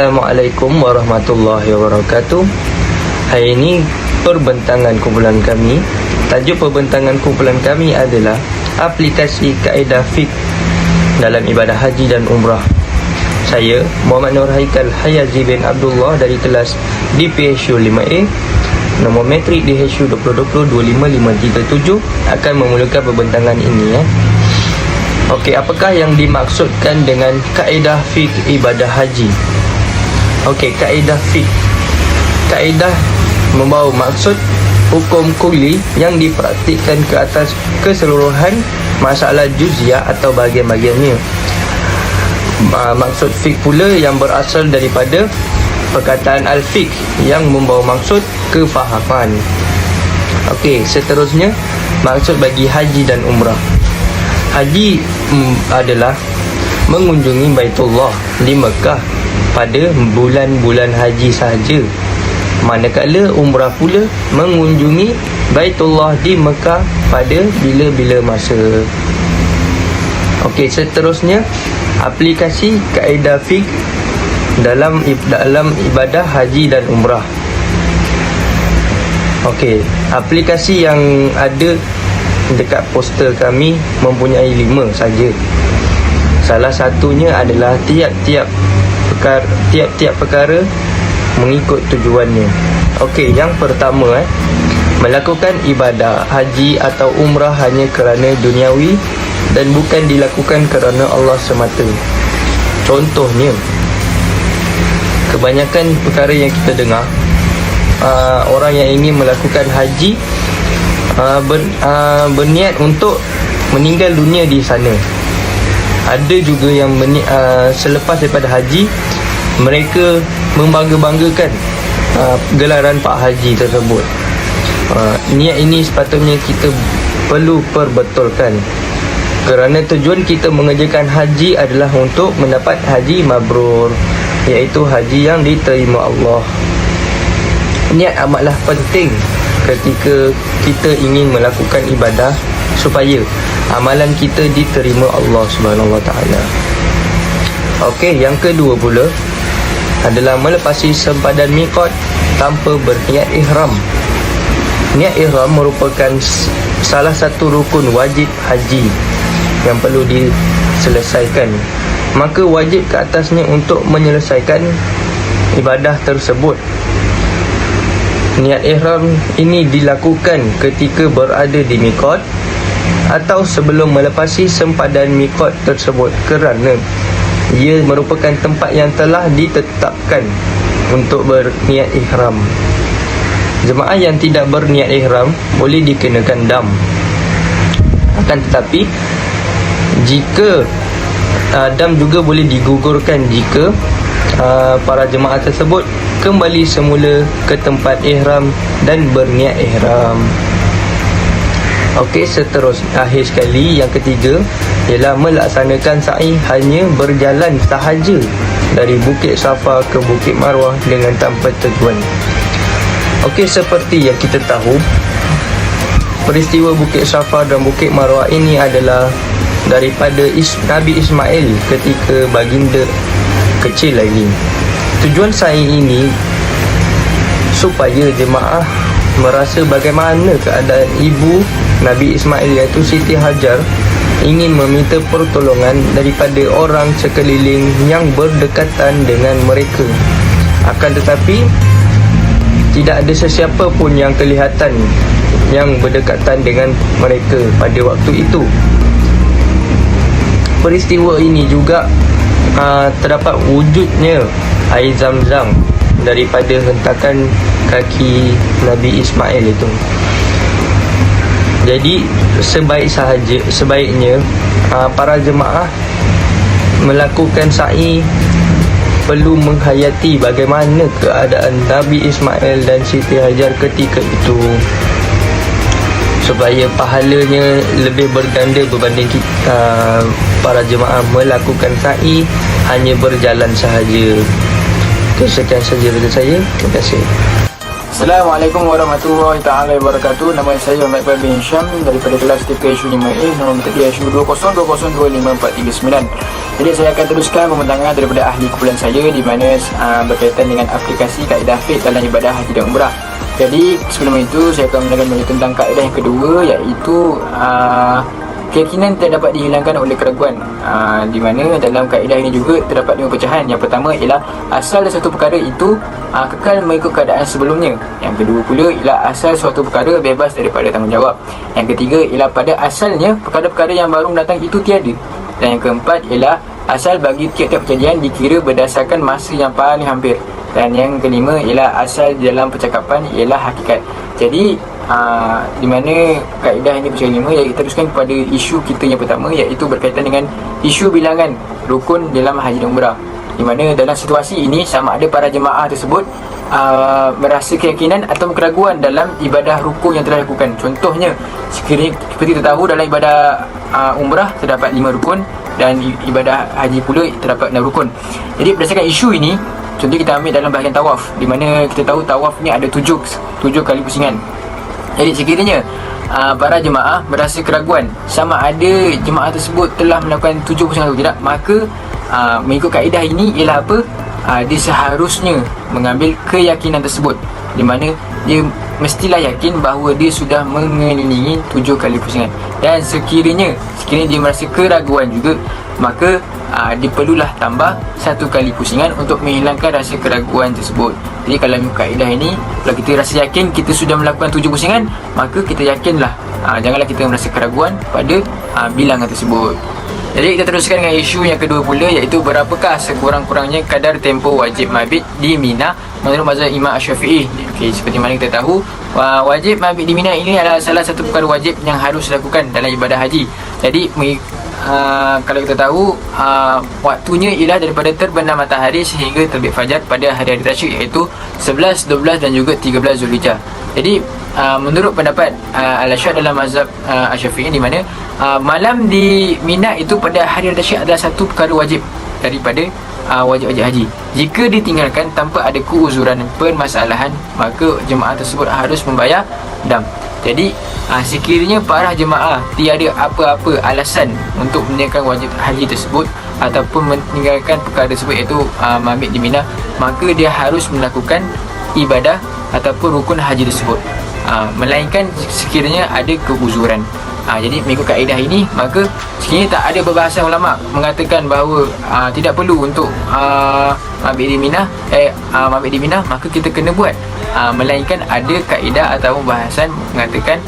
Assalamualaikum warahmatullahi wabarakatuh. Hari ini perbentangan kumpulan kami. Tajuk perbentangan kumpulan kami adalah aplikasi kaedah fiqh dalam ibadah haji dan umrah. Saya Muhammad Nur Haikal Hayazi bin Abdullah dari kelas DPHU 5A, nombor metrik DHU 2020-25537 akan memulakan perbentangan ini. Okey, apakah yang dimaksudkan dengan kaedah fiqh ibadah haji? Okey, kaedah fiqh. Kaedah membawa maksud hukum kuli yang dipraktikkan ke atas keseluruhan masalah juziah atau bahagian-bahagiannya. Maksud fiqh pula yang berasal daripada perkataan al-fiqh yang membawa maksud kefahaman. Okey, seterusnya maksud bagi haji dan umrah. Haji adalah mengunjungi Baitullah di Mekah pada bulan-bulan haji sahaja, manakala umrah pula mengunjungi Baitullah di Mekah pada bila-bila masa. Okey, seterusnya aplikasi kaedah fiqh dalam ibadah haji dan umrah. Okey, aplikasi yang ada dekat poster kami mempunyai 5 saja. Salah satunya adalah tiap-tiap perkara mengikut tujuannya. Okey, yang pertama melakukan ibadah haji atau umrah hanya kerana duniawi dan bukan dilakukan kerana Allah semata. Contohnya, kebanyakan perkara yang kita dengar, orang yang ingin melakukan haji berniat untuk meninggal dunia di sana. Ada juga yang selepas daripada haji, mereka membangga-banggakan gelaran Pak Haji tersebut. Niat ini sepatutnya kita perlu perbetulkan, kerana tujuan kita mengerjakan haji adalah untuk mendapat haji mabrur, iaitu haji yang diterima Allah. Niat amatlah penting ketika kita ingin melakukan ibadah supaya amalan kita diterima Allah Subhanahu Wa Taala. Okey, yang kedua pula adalah melepasi sempadan miqat tanpa berniat ihram. Niat ihram merupakan salah satu rukun wajib haji yang perlu diselesaikan. Maka wajib ke atasnya untuk menyelesaikan ibadah tersebut. Niat ihram ini dilakukan ketika berada di miqat atau sebelum melepasi sempadan miqat tersebut, kerana ia merupakan tempat yang telah ditetapkan untuk berniat ihram. Jemaah yang tidak berniat ihram boleh dikenakan dam. Akan tetapi, jika dam juga boleh digugurkan jika para jemaah tersebut kembali semula ke tempat ihram dan berniat ihram. Okey, akhir sekali, yang ketiga ialah melaksanakan sa'i hanya berjalan sahaja dari Bukit Safa ke Bukit Marwah dengan tanpa tujuan. Okey, seperti yang kita tahu, peristiwa Bukit Safa dan Bukit Marwah ini adalah daripada Nabi Ismail ketika baginda kecil lagi. Tujuan sa'i ini supaya jemaah merasa bagaimana keadaan ibu Nabi Ismail, iaitu Siti Hajar, ingin meminta pertolongan daripada orang sekeliling yang berdekatan dengan mereka. Akan tetapi, tidak ada sesiapa pun yang kelihatan yang berdekatan dengan mereka pada waktu itu. Peristiwa ini juga terdapat wujudnya air Zam-Zam daripada hentakan kaki Nabi Ismail itu. Jadi sebaiknya para jemaah melakukan sa'i perlu menghayati bagaimana keadaan Nabi Ismail dan Siti Hajar ketika itu, supaya pahalanya lebih berganda berbanding para jemaah melakukan sa'i hanya berjalan sahaja. Sekian saja dari saya. Terima kasih. Assalamualaikum warahmatullahi taala wabarakatuh. Nama saya Muhammad bin Hisham daripada kelas TPSU 5A, nombor TPSU 2020205439. Jadi saya akan teruskan pembentangan daripada ahli kumpulan saya di mana berkaitan dengan aplikasi kaedah fiqh dalam ibadah haji dan umrah. Jadi sebelum itu saya akan menerangkan tentang kaedah yang kedua, iaitu keyakinan tidak dapat dihilangkan oleh keraguan. Di mana dalam kaedah ini juga terdapat 5 pecahan. Yang pertama ialah asal satu perkara itu kekal mengikut keadaan sebelumnya. Yang kedua pula ialah asal suatu perkara bebas daripada tanggungjawab. Yang ketiga ialah pada asalnya perkara-perkara yang baru datang itu tiada. Dan yang keempat ialah asal bagi tiap-tiap kejadian dikira berdasarkan masa yang paling hampir. Dan yang kelima ialah asal dalam percakapan ialah hakikat. Jadi di mana kaedah ini pecahan 5, yang kita teruskan kepada isu kita yang pertama, iaitu berkaitan dengan isu bilangan rukun dalam haji dan umrah. Di mana dalam situasi ini sama ada para jemaah tersebut merasa keyakinan atau keraguan dalam ibadah rukun yang telah dilakukan. Contohnya, sekiranya seperti kita tahu dalam ibadah umrah terdapat 5 rukun dan ibadah haji pula terdapat 6 rukun. Jadi berdasarkan isu ini, contoh kita ambil dalam bahagian tawaf, di mana kita tahu tawaf ni ada 7 kali pusingan. Jadi sekiranya para jemaah merasa keraguan sama ada jemaah tersebut telah melakukan 7 pusingan atau tidak, maka mengikut kaedah ini ialah apa? Dia seharusnya mengambil keyakinan tersebut, di mana dia mestilah yakin bahawa dia sudah mengelilingi 7 kali pusingan. Dan sekiranya dia merasa keraguan juga, maka diperlulah tambah 1 kali pusingan untuk menghilangkan rasa keraguan tersebut. Jadi kalau kaedah ini, kalau kita rasa yakin kita sudah melakukan 7 pusingan, maka kita yakinlah, janganlah kita merasa keraguan pada bilangan tersebut. Jadi kita teruskan dengan isu yang kedua pula, iaitu berapakah sekurang-kurangnya kadar tempoh wajib mabit di Mina menurut mazhab Imam Syafi'i. Okey, seperti mana kita tahu, wajib mabit di Mina ini adalah salah satu perkara wajib yang harus dilakukan dalam ibadah haji. Jadi kalau kita tahu, waktunya ialah daripada terbenam matahari sehingga terbit fajar pada hari-hari tasyrik, iaitu 11, 12 dan juga 13 Zulhijjah. Jadi menurut pendapat Al-Asyad dalam mazhab Asy-Syafi'i, di mana malam di Mina itu pada hari tasyrik adalah satu perkara wajib daripada wajib-wajib haji. Jika ditinggalkan tanpa ada keuzuran permasalahan, maka jemaah tersebut harus membayar dam. Jadi sekiranya para jemaah tiada apa-apa alasan untuk meninggalkan wajib haji tersebut ataupun meninggalkan perkara tersebut, iaitu mabit di Mina, maka dia harus melakukan ibadah ataupun rukun haji tersebut, melainkan sekiranya ada keuzuran. Jadi mengikut kaedah ini, maka sekiranya tak ada perbahasan ulama mengatakan bahawa tidak perlu untuk mabit di Mina, maka kita kena buat, melainkan ada kaedah atau bahasan mengatakan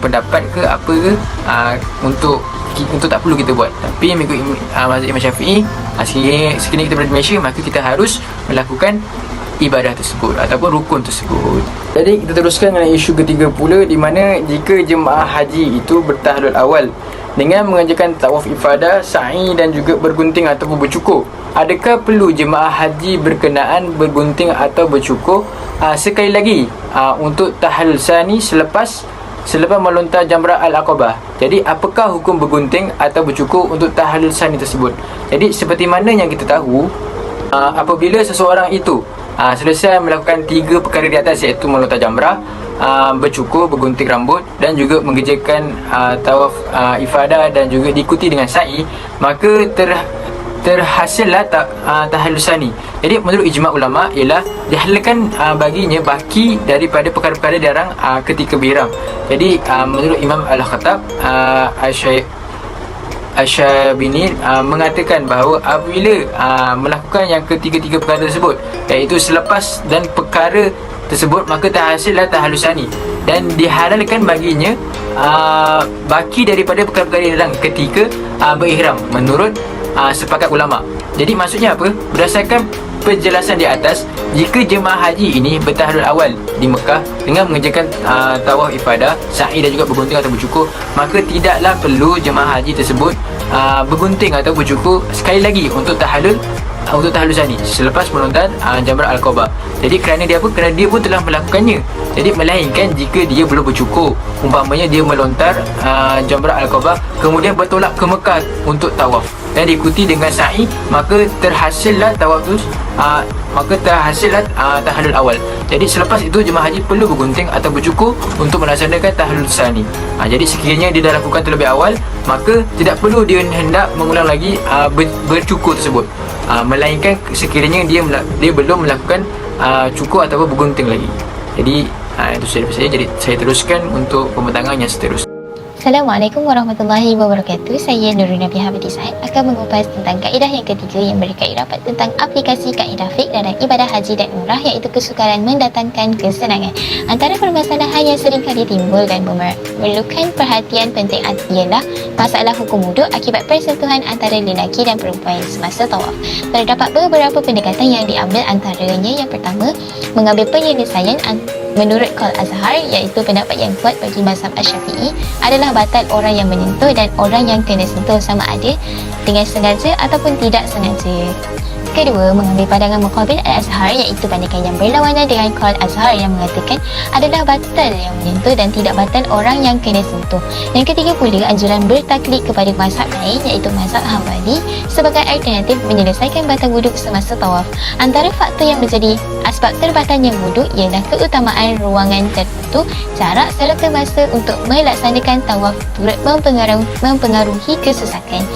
pendapat ke apa ke untuk tak perlu kita buat. Tapi mengikut mazhab Imam Syafi'i, sekiranya kita berada di Malaysia, maka kita harus melakukan ibadah tersebut ataupun rukun tersebut. Jadi kita teruskan dengan isu ketiga pula, di mana jika jemaah haji itu bertahlul awal dengan mengerjakan tawaf ifadah, sa'i dan juga bergunting ataupun bercukur, adakah perlu jemaah haji berkenaan bergunting atau bercukur sekali lagi untuk tahlul sani selepas melontar jamrah al-aqabah? Jadi apakah hukum bergunting atau bercukur untuk tahlul sani tersebut? Jadi seperti mana yang kita tahu, apabila seseorang itu selesai melakukan 3 perkara di atas, iaitu melontar jamrah, bercukur, bergunting rambut dan juga mengerjakan tawaf ifadah dan juga diikuti dengan sa'i, maka terhasillah tahallul sani. Jadi menurut ijma' ulama ialah dihalalkan baginya baki daripada perkara-perkara dilarang ketika berihram. Jadi menurut Imam Al-Khattab Asy-Syabini mengatakan bahawa apabila melakukan yang ketiga-tiga perkara tersebut, iaitu selepas dan perkara tersebut, maka terhasillah tahallul sani dan dihalalkan baginya baki daripada perkara-perkara dilarang ketika berihram menurut sepakat ulama. Jadi maksudnya apa? Berdasarkan penjelasan di atas, jika jemaah haji ini bertahlul awal di Mekah dengan mengerjakan tawaf ifadah, sa'i dan juga bergunting atau bercukur, maka tidaklah perlu jemaah haji tersebut bergunting atau bercukur sekali lagi untuk tahlul sani selepas melontar jamrah al-Aqabah. Jadi kerana dia apa? Kerana dia pun telah melakukannya. Jadi melainkan jika dia belum bercukur, umpamanya dia melontar jamrah al-Aqabah kemudian bertolak ke Mekah untuk tawaf, dan diikuti dengan sa'i, maka terhasillah tawaf tu, tahallul awal. Jadi selepas itu jemaah haji perlu bergunting atau bercukur untuk melaksanakan tahallul sani. Jadi sekiranya dia dah lakukan terlebih awal, maka tidak perlu dia hendak mengulang lagi bercukur tersebut, melainkan sekiranya dia belum melakukan cukur ataupun bergunting lagi. Jadi itu saya. Jadi saya teruskan untuk pembentangan yang seterusnya. Assalamualaikum warahmatullahi wabarakatuh. Saya Nurul Nabi Hamidi Said akan mengupas tentang kaedah yang ketiga yang berkait rapat tentang aplikasi kaedah fiqh dalam ibadah haji dan umrah, iaitu kesukaran mendatangkan kesenangan. Antara permasalahan yang sering kali timbul dan memerlukan perhatian penting ialah masalah hukum wuduk akibat persentuhan antara lelaki dan perempuan semasa tawaf. Terdapat beberapa pendekatan yang diambil, antaranya yang pertama, mengambil penyelesaian menurut Qaul Azhar, iaitu pendapat yang kuat bagi mazhab Asy-Syafi'i adalah batal orang yang menyentuh dan orang yang kena sentuh sama ada dengan sengaja ataupun tidak sengaja. Kedua, mengambil pandangan Muqabil Al-Azhar, iaitu pandangan yang berlawanan dengan Qaul Azhar yang mengatakan adalah batal yang menyentuh dan tidak batal orang yang kena sentuh. Yang ketiga pula, anjuran bertaklid kepada mazhab lain, iaitu mazhab Hambali sebagai alternatif menyelesaikan batal wuduk semasa tawaf. Antara faktor yang menjadi asbab terbatalnya wuduk ialah keutamaan ruangan tertentu, jarak serta masa untuk melaksanakan tawaf turut mempengaruhi kesesakan.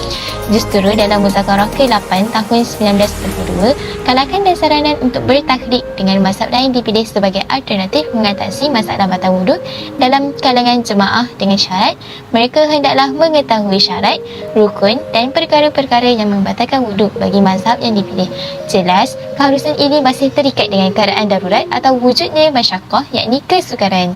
Justru dalam Muzakarah ke-8 tahun 1942, kalangan dan saranan untuk bertaklid dengan mazhab lain dipilih sebagai alternatif mengatasi masalah batal wuduk dalam kalangan jemaah dengan syarat mereka hendaklah mengetahui syarat, rukun dan perkara-perkara yang membatalkan wuduk bagi mazhab yang dipilih. Jelas, keharusan ini masih terikat dengan keadaan darurat atau wujudnya masyaqqah, yakni kesukaran.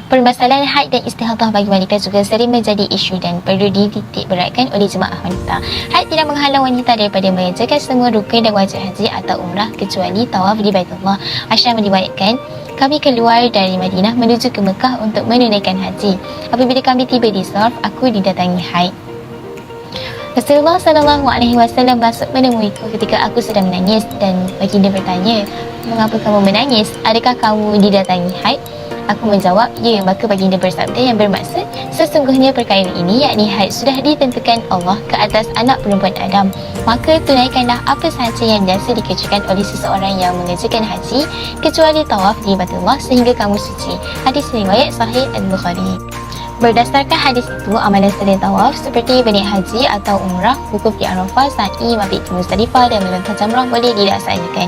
Permasalahan haid dan istihadah bagi wanita juga sering menjadi isu dan perlu dititik beratkan oleh jemaah wanita. Haid tidak menghalang wanita daripada mengerjakan semua rukun dan wajib haji atau umrah kecuali tawaf di Baitullah. Aisyah meriwayatkan, kami keluar dari Madinah menuju ke Mekah untuk menunaikan haji. Apabila kami tiba di Sarf, aku didatangi haid. Rasulullah SAW masuk menemuiku ketika aku sedang menangis dan baginda bertanya, mengapa kamu menangis? Adakah kamu didatangi haid? Aku menjawab, ya. Maka baginda bersabda yang bermaksud, sesungguhnya perkara ini, yakni haid, sudah ditentukan Allah ke atas anak perempuan Adam. Maka tunaikanlah apa sahaja yang biasa dikerjakan oleh seseorang yang mengerjakan haji kecuali tawaf di Baitullah sehingga kamu suci. Hadis riwayat Sahih Al-Bukhari. Berdasarkan hadis itu, amalan selain tawaf seperti berniat haji atau umrah, wukuf di Arafah, sa'i, mabit di Muzdalifah dan melontar jamrah boleh dilaksanakan.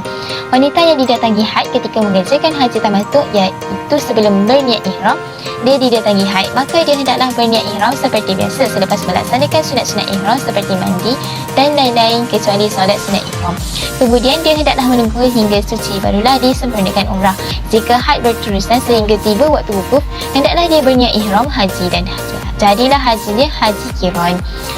Wanita yang didatangi haid ketika mengerjakan haji tamattu', iaitu sebelum berniat ihram, dia didatangi haid, maka dia hendaklah berniat ihram seperti biasa selepas melaksanakan sunat-sunat ihram seperti mandi dan lain-lain kecuali solat sunat ihram. Kemudian dia hendaklah menunggu hingga suci barulah disempurnakan umrah. Jika haid berterusan sehingga tiba waktu wukuf, hendaklah dia berniat ihram haji dan jadilah hajinya haji qiran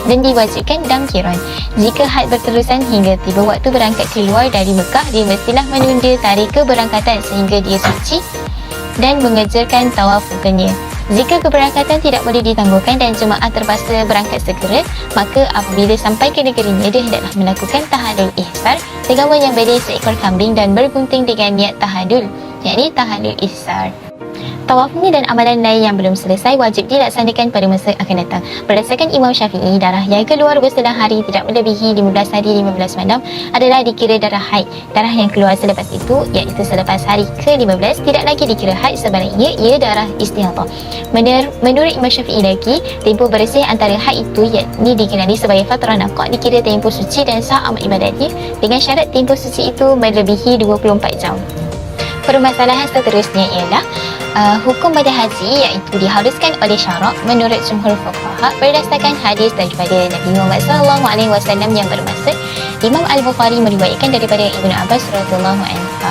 dan diwajibkan dam qiran. Jika haid berterusan hingga tiba waktu berangkat keluar dari Mekah, dia mestilah menunda tarikh keberangkatan sehingga dia suci dan mengerjakan tawaf rukunnya. Jika keberangkatan tidak boleh ditangguhkan dan jemaah terpaksa berangkat segera, maka apabila sampai ke negerinya, dia hendaklah melakukan tahallul ihsar dengan menyembelih seekor kambing dan bergunting dengan niat tahallul, yakni tahallul ihsar. Tawaf ini dan amalan lain yang belum selesai wajib dilaksanakan pada masa akan datang. Berdasarkan Imam Syafi'i, darah yang keluar berselang hari tidak melebihi 15 hari 15 malam adalah dikira darah haid. Darah yang keluar selepas itu, iaitu selepas hari ke-15, tidak lagi dikira haid, sebaliknya ia darah istihadah. Menurut Imam Syafi'i lagi, tempoh bersih antara haid itu, yakni dikenali sebagai fatrah naqah, dikira tempoh suci dan sah amal ibadatnya dengan syarat tempoh suci itu melebihi 24 jam. Permasalahan seterusnya ialah hukum pada haji, iaitu diharuskan oleh syarak menurut jumhur fuqaha berdasarkan hadis daripada Nabi Muhammad SAW yang bermaksud, Imam Al-Bukhari meriwayatkan daripada Ibnu Abbas radhiyallahu anhu,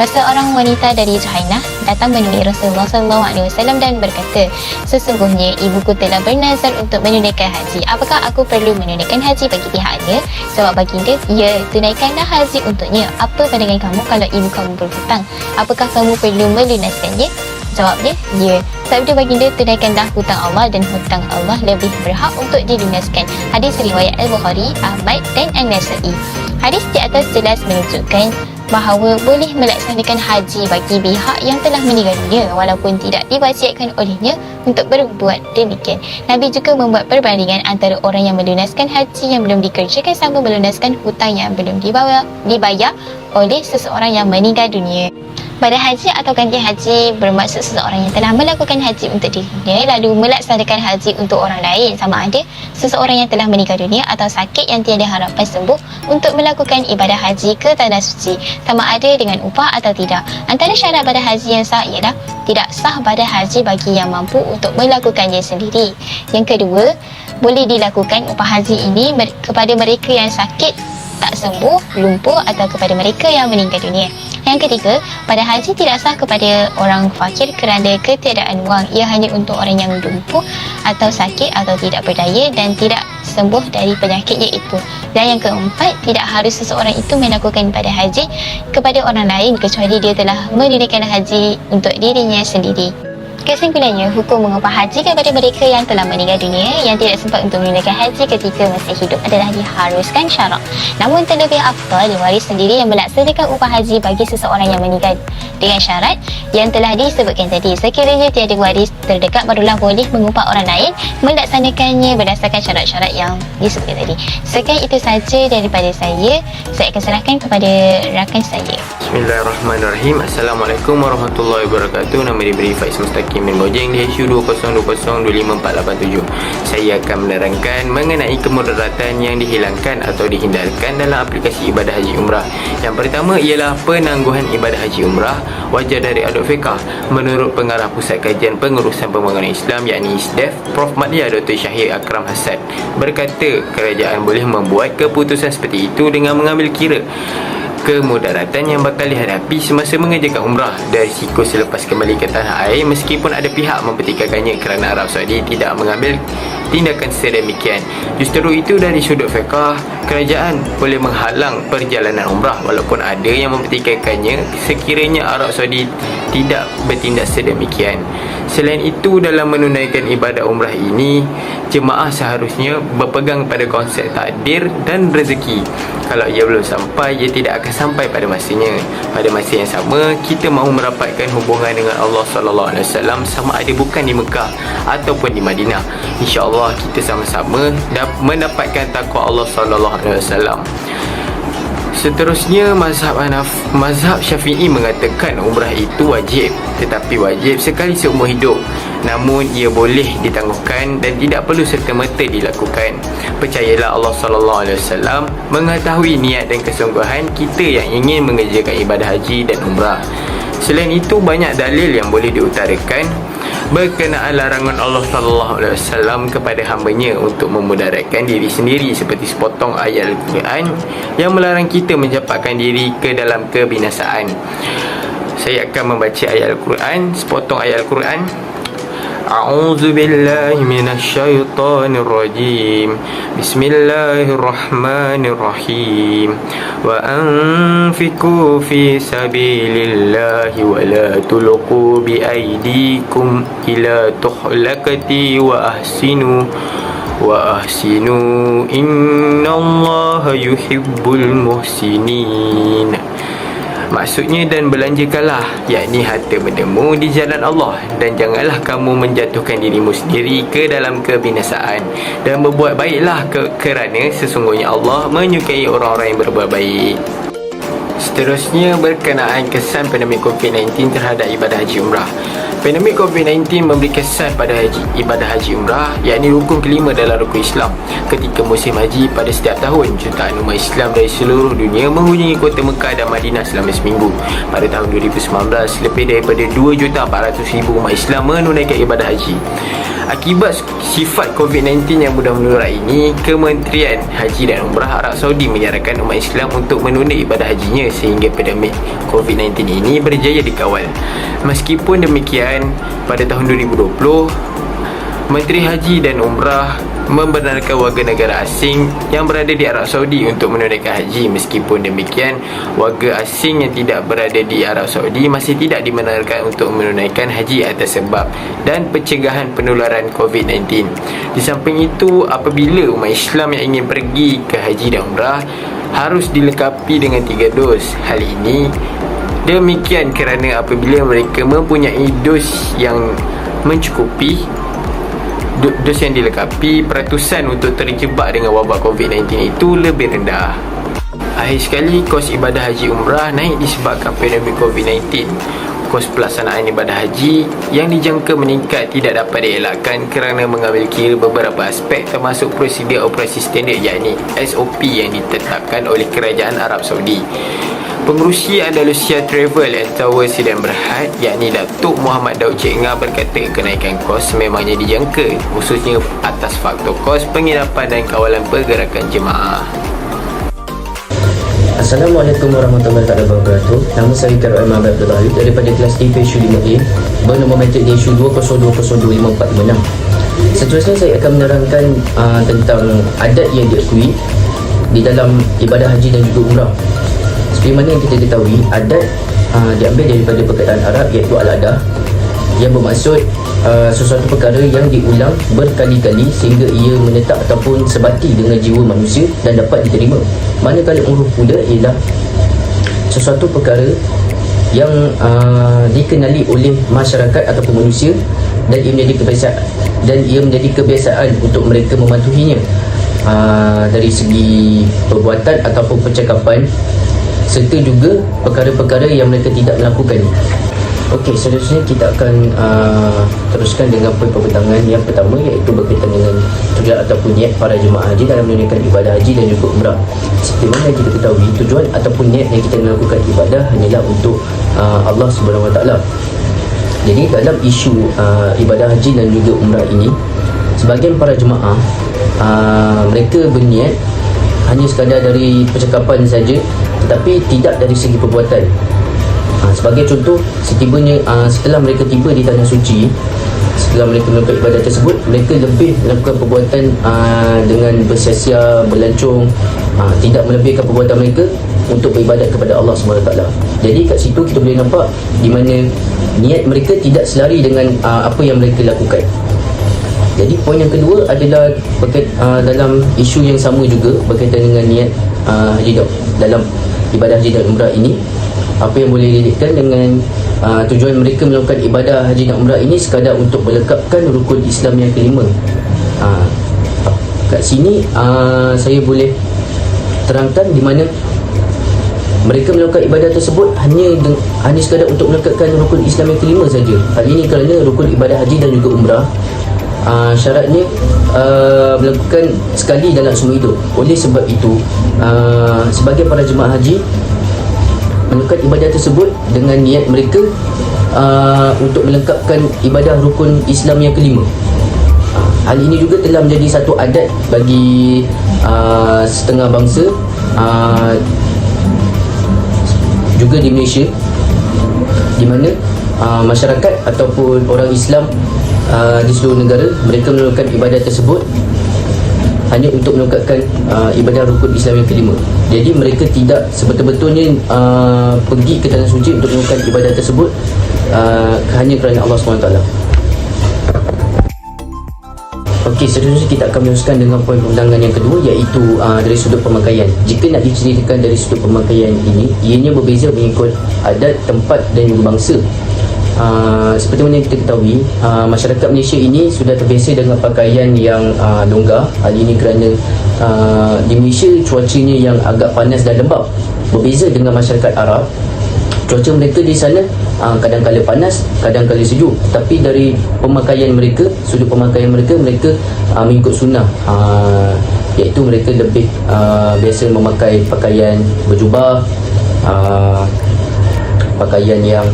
seorang wanita dari Juhainah datang menemui Rasulullah SAW dan berkata, sesungguhnya ibuku telah bernazar untuk menunaikan haji. Apakah aku perlu menunaikan haji bagi pihaknya? Jawab baginda, ya, tunaikanlah haji untuknya. Apa pandangan kamu kalau ibu kamu berhutang? Apakah kamu perlu melunaskannya? Jawabnya, ya. Sabda baginda, tunaikanlah hutang Allah dan hutang Allah lebih berhak untuk dilunaskan. Hadis riwayat Al-Bukhari, Ahmad dan An-Nasa'i. Hadis di atas jelas menunjukkan bahawa boleh melaksanakan haji bagi pihak yang telah meninggal dunia walaupun tidak diwasiatkan olehnya untuk berbuat demikian. Nabi juga membuat perbandingan antara orang yang melunaskan haji yang belum dikerjakan sama melunaskan hutang yang belum dibayar oleh seseorang yang meninggal dunia. Pada haji atau ganti haji bermaksud seseorang yang telah melakukan haji untuk dirinya lalu melaksanakan haji untuk orang lain, sama ada seseorang yang telah meninggal dunia atau sakit yang tiada harapan sembuh untuk melakukan ibadah haji ke tanah suci, sama ada dengan upah atau tidak. Antara syarat pada haji yang sah ialah tidak sah pada haji bagi yang mampu untuk melakukannya sendiri. Yang kedua, boleh dilakukan upah haji ini kepada mereka yang sakit tak sembuh, lumpuh atau kepada mereka yang meninggal dunia. Yang ketiga, pada haji tidak sah kepada orang fakir kerana ketiadaan wang. Ia hanya untuk orang yang lumpuh atau sakit atau tidak berdaya dan tidak sembuh dari penyakitnya itu. Dan yang keempat, tidak harus seseorang itu melakukan ibadah haji kepada orang lain kecuali dia telah menunaikan haji untuk dirinya sendiri. Kesimpulannya, hukum mengupah haji kepada mereka yang telah meninggal dunia yang tidak sempat untuk menunaikan haji ketika masih hidup adalah diharuskan syarak. Namun terlebih afdal waris sendiri yang melaksanakan upah haji bagi seseorang yang meninggal dengan syarat yang telah disebutkan tadi. Sekiranya tiada waris terdekat barulah boleh mengupah orang lain melaksanakannya berdasarkan syarat-syarat yang disebutkan tadi. Sekian itu saja daripada saya. Saya akan serahkan kepada rakan saya. Bismillahirrahmanirrahim. Assalamualaikum warahmatullahi wabarakatuh. Nama diberi Faiz Mustaqim bin Bojeng di HU 20202547. Saya akan menerangkan mengenai kemudaratan yang dihilangkan atau dihindarkan dalam aplikasi ibadah haji umrah. Yang pertama ialah penangguhan ibadah haji umrah wajar dari adab fiqah. Menurut pengarah Pusat Kajian Pengurusan Pembangunan Islam yakni ISDEF, Prof. Madya Dr. Syahir Akram Hassan berkata kerajaan boleh membuat keputusan seperti itu dengan mengambil kira kemudaratan yang bakal dihadapi semasa mengerjakan umrah dan risiko selepas kembali ke tanah air meskipun ada pihak mempertikaikannya kerana Arab Saudi tidak mengambil tindakan sedemikian. Justru itu dari sudut fiqah, kerajaan boleh menghalang perjalanan umrah walaupun ada yang mempertikaikannya sekiranya Arab Saudi tidak bertindak sedemikian. Selain itu, dalam menunaikan ibadah umrah ini, jemaah seharusnya berpegang pada konsep takdir dan rezeki. Kalau ia belum sampai, ia tidak akan sampai pada masanya. Pada masa yang sama, kita mahu merapatkan hubungan dengan Allah SAW sama ada bukan di Mekah ataupun di Madinah. InsyaAllah kita sama-sama mendapatkan takwa Allah SAW. Seterusnya, mazhab Syafi'i mengatakan umrah itu wajib, tetapi wajib sekali seumur hidup. Namun ia boleh ditangguhkan dan tidak perlu serta-merta dilakukan. Percayalah Allah SAW mengetahui niat dan kesungguhan kita yang ingin mengerjakan ibadah haji dan umrah. Selain itu, banyak dalil yang boleh diutarakan berkenaan larangan Allah SAW kepada hambanya untuk memudaratkan diri sendiri seperti sepotong ayat Al-Quran yang melarang kita mencampakkan diri ke dalam kebinasaan. Saya akan membaca ayat Al-Quran, sepotong ayat Al-Quran. A'udzu billahi minasy syaithanir rajim. Bismillahirrahmanirrahim. Wa anfiqu fi sabilillahi wa la tulqu bi aydikum ila tuhlakati wa ahsinu innallaha yuhibbul muhsinin. Maksudnya, dan belanjakanlah, yakni harta bendamu di jalan Allah, dan janganlah kamu menjatuhkan dirimu sendiri ke dalam kebinasaan, dan berbuat baiklah kerana sesungguhnya Allah menyukai orang-orang yang berbuat baik. Seterusnya, berkenaan kesan pandemik COVID-19 terhadap ibadah haji umrah. Pandemik COVID-19 memberi kesan pada ibadah haji umrah, yakni rukun kelima dalam rukun Islam. Ketika musim haji pada setiap tahun, jutaan umat Islam dari seluruh dunia mengunjungi kota Mekah dan Madinah selama seminggu. Pada tahun 2019, lebih daripada 2,400,000 umat Islam menunaikan ibadah haji. Akibat sifat COVID-19 yang mudah menular ini, Kementerian Haji dan Umrah Arab Saudi menyarankan umat Islam untuk menunda ibadah hajinya sehingga pandemik COVID-19 ini berjaya dikawal. Meskipun demikian, pada tahun 2020, Menteri Haji dan Umrah membenarkan warga negara asing yang berada di Arab Saudi untuk menunaikan haji. Meskipun demikian, warga asing yang tidak berada di Arab Saudi masih tidak dibenarkan untuk menunaikan haji atas sebab dan pencegahan penularan COVID-19. Di samping itu, apabila umat Islam yang ingin pergi ke haji dan umrah harus dilengkapi dengan 3 dos. Hal ini demikian kerana apabila mereka mempunyai dos yang mencukupi, dos yang dilengkapi, peratusan untuk terjebak dengan wabak COVID-19 itu lebih rendah. Akhir sekali, kos ibadah haji umrah naik disebabkan pandemik COVID-19. Kos pelaksanaan ibadah haji yang dijangka meningkat tidak dapat dielakkan kerana mengambil kira beberapa aspek termasuk prosedur operasi standard yakni SOP yang ditetapkan oleh Kerajaan Arab Saudi. Pengerusi Andalusia Travel and Tours Sedan Berhad yakni Datuk Muhammad Daud Cik Ngah berkata kenaikan kos memangnya dijangka khususnya atas faktor kos penginapan dan kawalan pergerakan jemaah. Assalamualaikum warahmatullahi wabarakatuh. Nama saya Khairul Aiman Abdul Rahim daripada kelas TPSU 5A bernombor matrik DSU 2020256. Seterusnya saya akan menerangkan tentang adat yang diakui di dalam ibadah haji dan juga umrah. Seperti mana yang kita ketahui, adat diambil daripada perkataan Arab iaitu al-adah, yang bermaksud sesuatu perkara yang diulang berkali-kali sehingga ia menetap ataupun sebati dengan jiwa manusia dan dapat diterima. Manakala uruf pula ialah sesuatu perkara yang dikenali oleh masyarakat ataupun manusia dan ia menjadi kebiasaan untuk mereka mematuhinya dari segi perbuatan ataupun percakapan, serta juga perkara-perkara yang mereka tidak melakukan. Okey, seterusnya kita akan teruskan dengan poin pembentangan yang pertama, iaitu berkaitan dengan tujuan ataupun niat para jemaah haji dalam menunaikan ibadah haji dan juga umrah. Seperti mana yang kita ketahui, tujuan ataupun niat yang kita melakukan ibadah hanyalah untuk Allah Subhanahu Wa Taala. Jadi dalam isu ibadah haji dan juga umrah ini, sebahagian para jemaah mereka berniat hanya sekadar dari percakapan saja, tetapi tidak dari segi perbuatan. Sebagai contoh, setelah mereka tiba di tanah suci, setelah mereka melakukan ibadah tersebut, mereka lebih melakukan perbuatan dengan bersia-sia, berlancung, tidak melebihkan perbuatan mereka untuk beribadat kepada Allah SWT. Jadi kat situ kita boleh nampak di mana niat mereka tidak selari dengan apa yang mereka lakukan. Jadi poin yang kedua adalah dalam isu yang sama juga berkaitan dengan niat haji dalam ibadah haji dan umrah ini. Apa yang boleh dilihatkan dengan tujuan mereka melakukan ibadah haji dan umrah ini sekadar untuk melengkapkan rukun Islam yang kelima. Kat sini saya boleh terangkan di mana mereka melakukan ibadah tersebut hanya sekadar untuk melengkapkan rukun Islam yang kelima saja. Hal ini kerana rukun ibadah haji dan juga umrah syaratnya melakukan sekali dalam semua hidup. Oleh sebab itu, sebagai para jemaah haji melakukan ibadah tersebut dengan niat mereka untuk melengkapkan ibadah rukun Islam yang kelima. Hal ini juga telah menjadi satu adat bagi setengah bangsa juga di Malaysia, di mana masyarakat ataupun orang Islam di seluruh negara mereka melakukan ibadah tersebut hanya untuk melengkapkan ibadah rukun Islam yang kelima. Jadi mereka tidak sebetul-betulnya pergi ke tanah suci untuk melakukan ibadah tersebut hanya kerana Allah SWT. Okey, seterusnya kita akan meneruskan dengan poin pembentangan yang kedua, iaitu dari sudut pemakaian. Jika nak diceritakan dari sudut pemakaian ini, ianya berbeza mengikut adat, tempat dan juga bangsa. Seperti mana kita ketahui, masyarakat Malaysia ini sudah terbiasa dengan pakaian yang longgar. Hal ini kerana di Malaysia cuacanya yang agak panas dan lembap, berbeza dengan masyarakat Arab. Cuaca mereka di sana kadang-kala panas, kadang-kala sejuk, tapi dari pemakaian mereka, sudut pemakaian mereka mengikut sunnah, iaitu mereka lebih biasa memakai pakaian berjubah, pakaian yang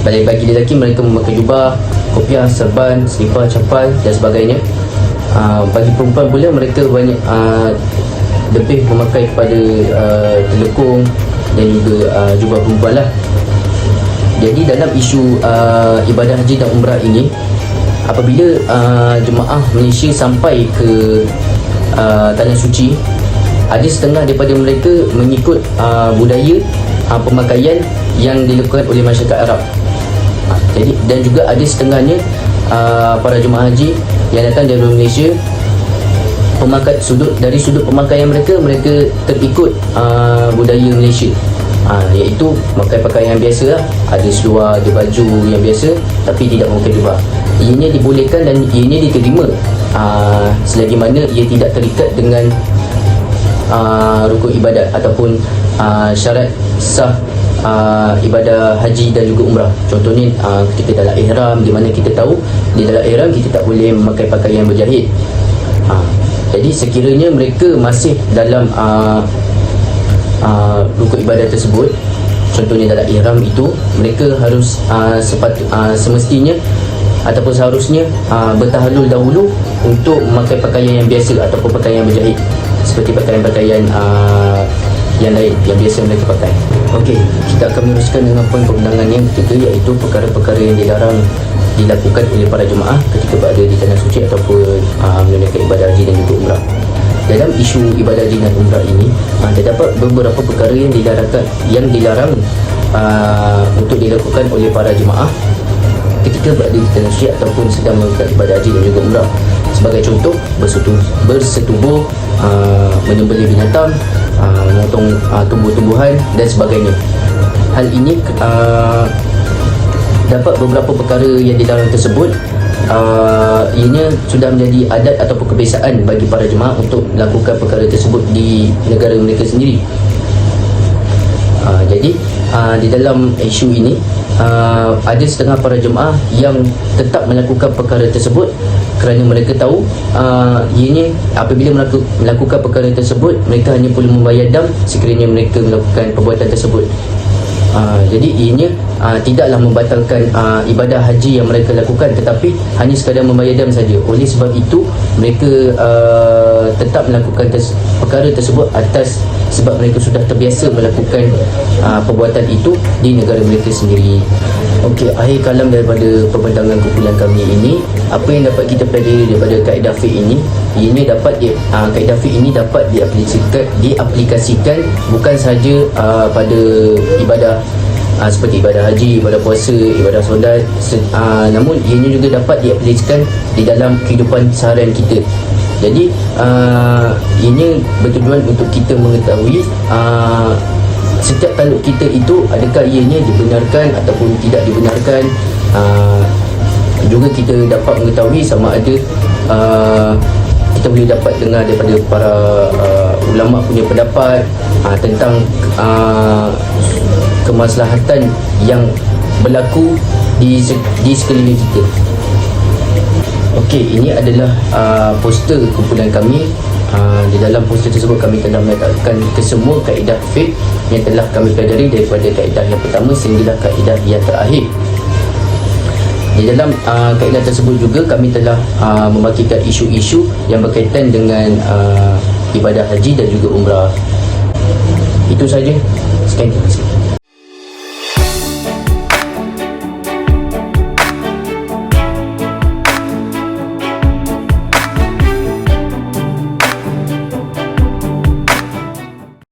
bagi lelaki mereka memakai jubah, kopiah, serban, selipar, capal dan sebagainya. Bagi perempuan pula mereka banyak lebih memakai kepada telekung dan juga jubah perempuan lah. Jadi dalam isu ibadah haji dan umrah ini, apabila jemaah Malaysia sampai ke Tanah Suci, ada setengah daripada mereka mengikut budaya pemakaian yang dilakukan oleh masyarakat Arab. Jadi dan juga ada setengahnya para jemaah haji yang datang dari Malaysia, dari sudut pemakaian mereka terikut budaya Malaysia, iaitu memakai pakaian biasa lah. Ada seluar, ada baju yang biasa tapi tidak memakai jubah. Ianya dibolehkan dan ianya diterima selagi mana ia tidak terikat dengan rukun ibadat ataupun syarat sah ibadah haji dan juga umrah. Contohnya ketika dalam ihram, di mana kita tahu di dalam ihram kita tak boleh memakai pakaian berjahit. Jadi sekiranya mereka masih dalam rukun ibadah tersebut, contohnya dalam ihram itu, mereka harus semestinya ataupun seharusnya bertahalul dahulu untuk memakai pakaian yang biasa ataupun pakaian yang berjahit, seperti pakaian-pakaian yang lain yang biasa mereka pakai. Okey, kita akan meneruskan dengan poin perbincangan yang ketiga, iaitu perkara-perkara yang dilarang dilakukan oleh para jemaah ketika berada di Tanah Suci ataupun menunaikan ibadah haji dan juga umrah. Dalam isu ibadah haji dan umrah ini, terdapat beberapa perkara yang dilarang untuk dilakukan oleh para jemaah ketika berada di Tanah Suci ataupun sedang melakukan ibadah haji dan juga umrah. Sebagai contoh, bersetubuh, menyembelih binatang, memotong tumbuh-tumbuhan dan sebagainya. Hal ini dapat beberapa perkara yang dilarang tersebut ianya sudah menjadi adat ataupun kebiasaan bagi para jemaah untuk melakukan perkara tersebut di negara mereka sendiri. Jadi di dalam isu ini ada setengah para jemaah yang tetap melakukan perkara tersebut kerana mereka tahu ianya apabila melakukan perkara tersebut mereka hanya perlu membayar dam sekiranya mereka melakukan perbuatan tersebut. Jadi ianya tidaklah membatalkan ibadah haji yang mereka lakukan, tetapi hanya sekadar membayar dam saja. Oleh sebab itu mereka tetap melakukan perkara tersebut atas sebab mereka sudah terbiasa melakukan perbuatan itu di negara mereka sendiri. Okey, akhir kalam daripada perbincangan kumpulan kami ini, apa yang dapat kita pelajari daripada kaedah fiqh ini, kaedah fiqh ini dapat diaplikasikan bukan sahaja pada ibadah seperti ibadah haji, ibadah puasa, ibadah solat, namun ianya juga dapat diaplikasikan di dalam kehidupan seharian kita. Jadi ianya bertujuan untuk kita mengetahui setiap taluk kita itu adakah ianya dibenarkan ataupun tidak dibenarkan. Juga kita dapat mengetahui sama ada kita boleh dapat dengar daripada para ulama punya pendapat tentang kemaslahatan yang berlaku di sekeliling kita. Okey, ini adalah poster kumpulan kami. Di dalam poster tersebut kami telah meletakkan kesemua kaedah fiqh yang telah kami pelajari daripada kaedah yang pertama sehinggalah kaedah yang terakhir. Di dalam kaedah tersebut juga kami telah membagikan isu-isu yang berkaitan dengan ibadah haji dan juga umrah. Itu saja. Sekian terima kasih.